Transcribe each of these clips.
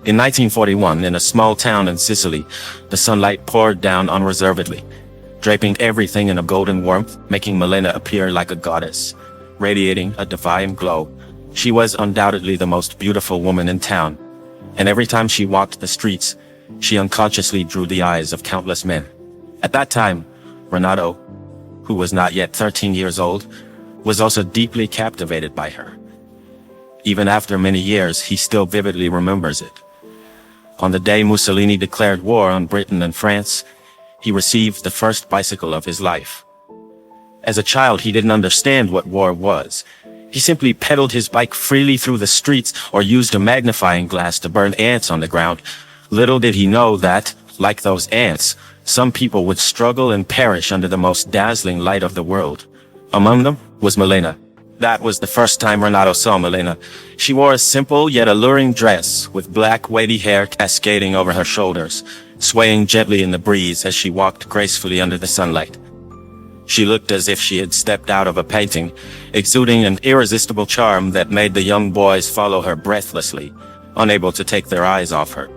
In 1941, in a small town in Sicily, the sunlight poured down unreservedly, draping everything in a golden warmth, making Malena appear like a goddess, radiating a divine glow. She was undoubtedly the most beautiful woman in town, and every time she walked the streets, she unconsciously drew the eyes of countless men. At that time, Renato, who was not yet 13 years old, was also deeply captivated by her. Even after many years, he still vividly remembers it. On the day Mussolini declared war on Britain and France, he received the first bicycle of his life. As a child, he didn't understand what war was. He simply pedaled his bike freely through the streets or used a magnifying glass to burn ants on the ground. Little did he know that, like those ants, some people would struggle and perish under the most dazzling light of the world. Among them was Malena. That was the first time Renato saw Malena. She wore a simple yet alluring dress, with black wavy hair cascading over her shoulders, swaying gently in the breeze as she walked gracefully under the sunlight. She looked as if she had stepped out of a painting, exuding an irresistible charm that made the young boys follow her breathlessly, unable to take their eyes off her.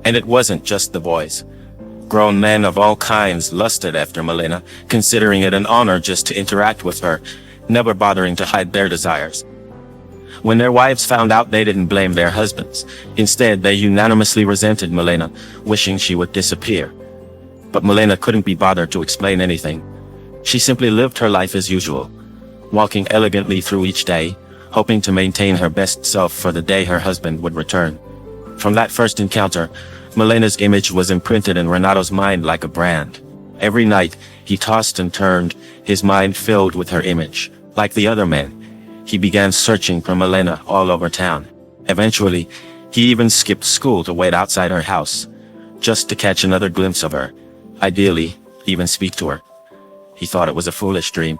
And it wasn't just the boys. Grown men of all kinds lusted after Malena, considering it an honor just to interact with her, never bothering to hide their desires. When their wives found out, they didn't blame their husbands. Instead, they unanimously resented Malena, wishing she would disappear. But Malena couldn't be bothered to explain anything. She simply lived her life as usual, walking elegantly through each day, hoping to maintain her best self for the day her husband would return. From that first encounter, Malena's image was imprinted in Renato's mind like a brand. Every night, he tossed and turned, his mind filled with her image. Like the other men, he began searching for Malena all over town. Eventually, he even skipped school to wait outside her house, just to catch another glimpse of her. Ideally, even speak to her. He thought it was a foolish dream,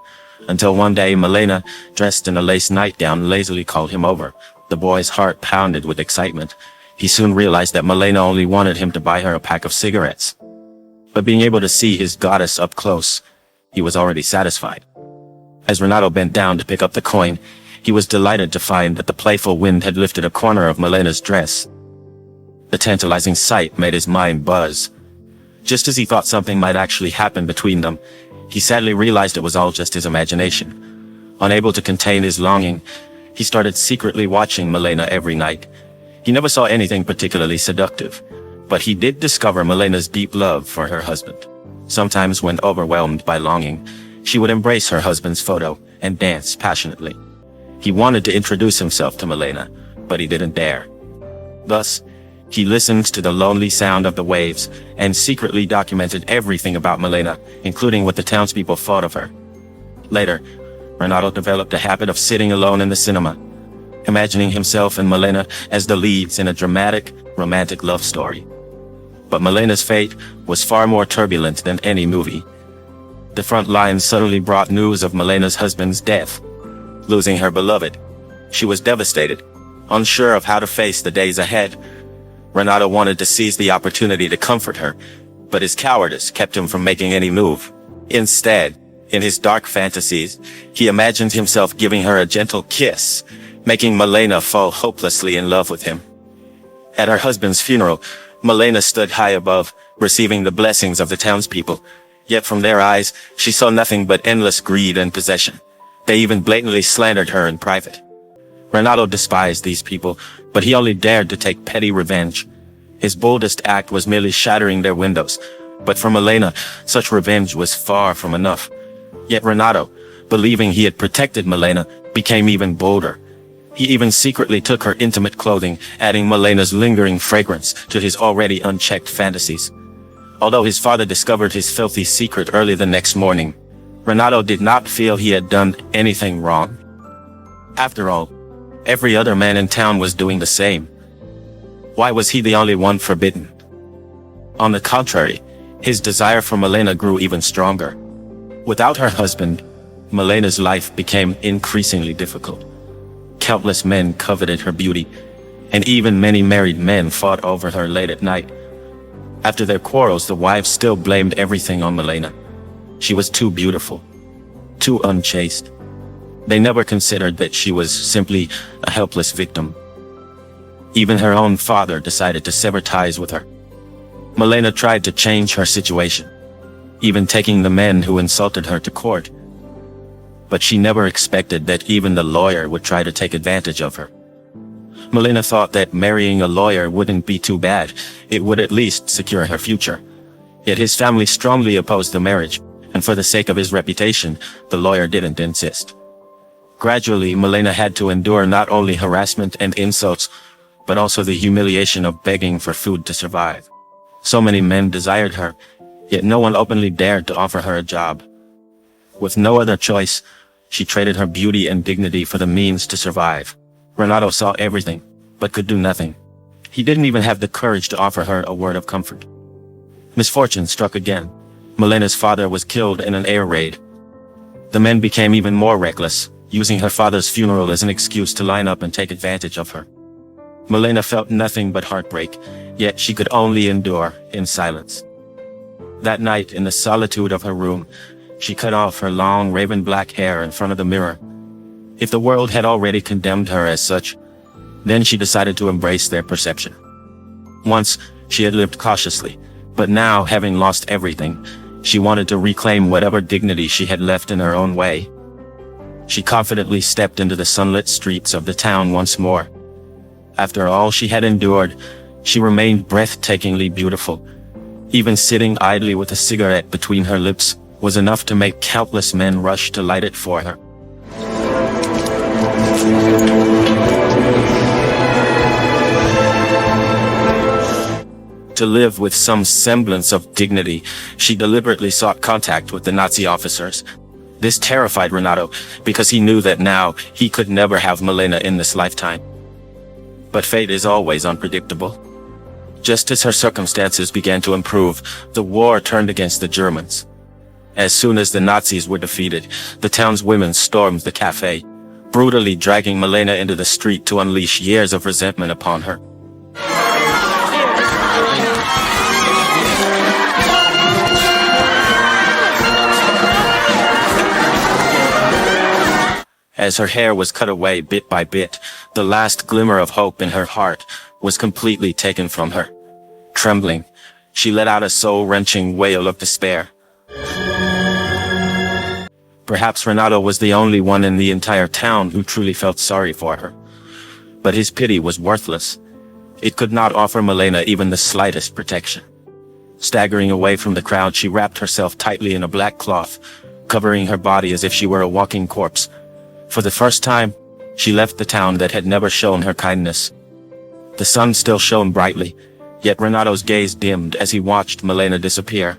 until one day Malena, dressed in a lace nightgown, lazily called him over. The boy's heart pounded with excitement. He soon realized that Malena only wanted him to buy her a pack of cigarettes. But being able to see his goddess up close, he was already satisfied. As Renato bent down to pick up the coin, he was delighted to find that the playful wind had lifted a corner of Malena's dress. The tantalizing sight made his mind buzz. Just as he thought something might actually happen between them, he sadly realized it was all just his imagination. Unable to contain his longing, he started secretly watching Malena every night. He never saw anything particularly seductive, but he did discover Malena's deep love for her husband. Sometimes, when overwhelmed by longing, she would embrace her husband's photo and dance passionately. He wanted to introduce himself to Malena, but he didn't dare. Thus, he listened to the lonely sound of the waves and secretly documented everything about Malena, including what the townspeople thought of her. Later, Renato developed a habit of sitting alone in the cinema, imagining himself and Malena as the leads in a dramatic, romantic love story. But Malena's fate was far more turbulent than any movie. The front lines suddenly brought news of Malena's husband's death. Losing her beloved, she was devastated, unsure of how to face the days ahead. Renato wanted to seize the opportunity to comfort her, but his cowardice kept him from making any move. Instead, in his dark fantasies, he imagined himself giving her a gentle kiss, making Malena fall hopelessly in love with him. At her husband's funeral, Malena stood high above, receiving the blessings of the townspeople. Yet from their eyes, she saw nothing but endless greed and possession. They even blatantly slandered her in private. Renato despised these people, but he only dared to take petty revenge. His boldest act was merely shattering their windows, but for Malena, such revenge was far from enough. Yet Renato, believing he had protected Malena, became even bolder. He even secretly took her intimate clothing, adding Malena's lingering fragrance to his already unchecked fantasies. Although his father discovered his filthy secret early the next morning, Renato did not feel he had done anything wrong. After all, every other man in town was doing the same. Why was he the only one forbidden? On the contrary, his desire for Malena grew even stronger. Without her husband, Malena's life became increasingly difficult. Countless men coveted her beauty, and even many married men fought over her late at night. After their quarrels, the wives still blamed everything on Malena. She was too beautiful, too unchaste, They never considered that she was simply a helpless victim. Even her own father decided to sever ties with her. Malena tried to change her situation, even taking the men who insulted her to court. But she never expected that even the lawyer would try to take advantage of her. Malena thought that marrying a lawyer wouldn't be too bad. It would at least secure her future. Yet his family strongly opposed the marriage, and for the sake of his reputation, the lawyer didn't insist. Gradually, Malena had to endure not only harassment and insults, but also the humiliation of begging for food to survive. So many men desired her, yet no one openly dared to offer her a job. With no other choice, she traded her beauty and dignity for the means to survive. Renato saw everything, but could do nothing. He didn't even have the courage to offer her a word of comfort. Misfortune struck again. Malena's father was killed in an air raid. The men became even more reckless, using her father's funeral as an excuse to line up and take advantage of her. Malena felt nothing but heartbreak, yet she could only endure in silence. That night, in the solitude of her room, she cut off her long raven black hair in front of the mirror. If the world had already condemned her as such, then she decided to embrace their perception. Once, she had lived cautiously, but now, having lost everything, she wanted to reclaim whatever dignity she had left in her own way. She confidently stepped into the sunlit streets of the town once more. After all she had endured, she remained breathtakingly beautiful. Even sitting idly with a cigarette between her lips was enough to make countless men rush to light it for her. To live with some semblance of dignity, she deliberately sought contact with the Nazi officers. This terrified Renato, because he knew that now he could never have Malena in this lifetime. But fate is always unpredictable. Just as her circumstances began to improve, the war turned against the Germans. As soon as the Nazis were defeated, the town's women stormed the cafe, brutally dragging Malena into the street to unleash years of resentment upon her. As her hair was cut away bit by bit, the last glimmer of hope in her heart was completely taken from her. Trembling, she let out a soul-wrenching wail of despair. Perhaps Renato was the only one in the entire town who truly felt sorry for her. But his pity was worthless. It could not offer Malena even the slightest protection. Staggering away from the crowd, she wrapped herself tightly in a black cloth, covering her body as if she were a walking corpse. For the first time, she left the town that had never shown her kindness. The sun still shone brightly, yet Renato's gaze dimmed as he watched Malena disappear.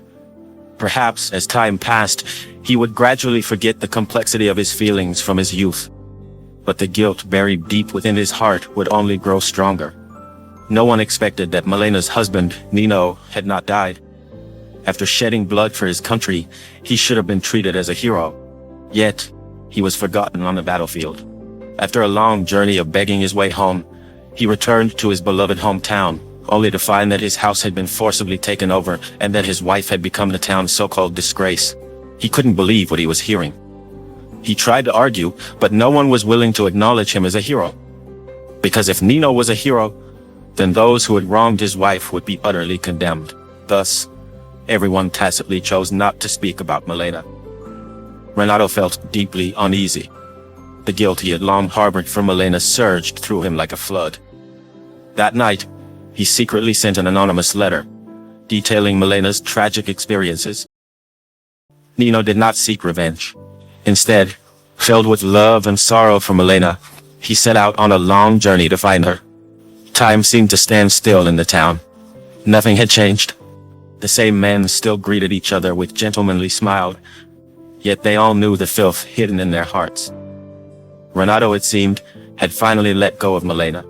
Perhaps, as time passed, he would gradually forget the complexity of his feelings from his youth. But the guilt buried deep within his heart would only grow stronger. No one expected that Malena's husband, Nino, had not died. After shedding blood for his country, he should have been treated as a hero. Yet, he was forgotten on the battlefield. After a long journey of begging his way home, he returned to his beloved hometown, only to find that his house had been forcibly taken over and that his wife had become the town's so-called disgrace. He couldn't believe what he was hearing. He tried to argue, but no one was willing to acknowledge him as a hero. Because if Nino was a hero, then those who had wronged his wife would be utterly condemned. Thus, everyone tacitly chose not to speak about Malena. Renato felt deeply uneasy. The guilt he had long harbored for Malena surged through him like a flood. That night, he secretly sent an anonymous letter, detailing Malena's tragic experiences. Nino did not seek revenge. Instead, filled with love and sorrow for Malena, he set out on a long journey to find her. Time seemed to stand still in the town. Nothing had changed. The same men still greeted each other with gentlemanly smiles, yet they all knew the filth hidden in their hearts. Renato, it seemed, had finally let go of Malena.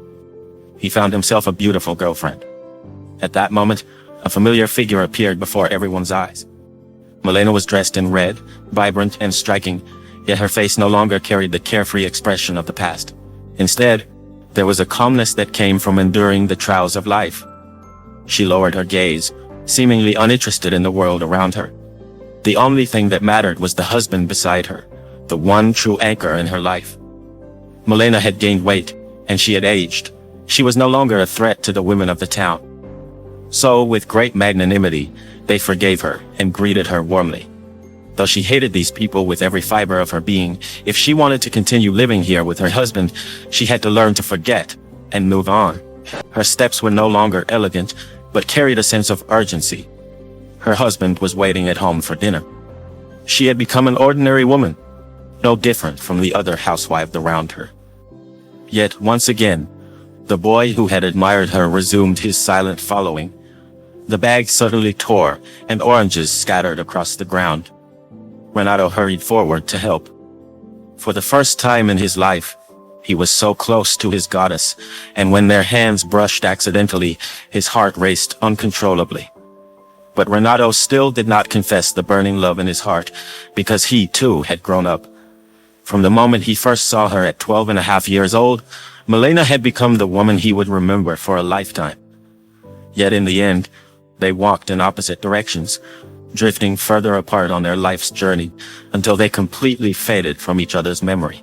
He found himself a beautiful girlfriend. At that moment, a familiar figure appeared before everyone's eyes. Malena was dressed in red, vibrant and striking, yet her face no longer carried the carefree expression of the past. Instead, there was a calmness that came from enduring the trials of life. She lowered her gaze, seemingly uninterested in the world around her. The only thing that mattered was the husband beside her, the one true anchor in her life. Malena had gained weight, and she had aged. She was no longer a threat to the women of the town. So, with great magnanimity, they forgave her and greeted her warmly. Though she hated these people with every fiber of her being, if she wanted to continue living here with her husband, she had to learn to forget and move on. Her steps were no longer elegant, but carried a sense of urgency. Her husband was waiting at home for dinner. She had become an ordinary woman, no different from the other housewives around her. Yet, once again, the boy who had admired her resumed his silent following. The bag suddenly tore, and oranges scattered across the ground. Renato hurried forward to help. For the first time in his life, he was so close to his goddess, and when their hands brushed accidentally, his heart raced uncontrollably. But Renato still did not confess the burning love in his heart, because he, too, had grown up. From the moment he first saw her at 12.5 years old, Malena had become the woman he would remember for a lifetime. Yet in the end, they walked in opposite directions, drifting further apart on their life's journey until they completely faded from each other's memory.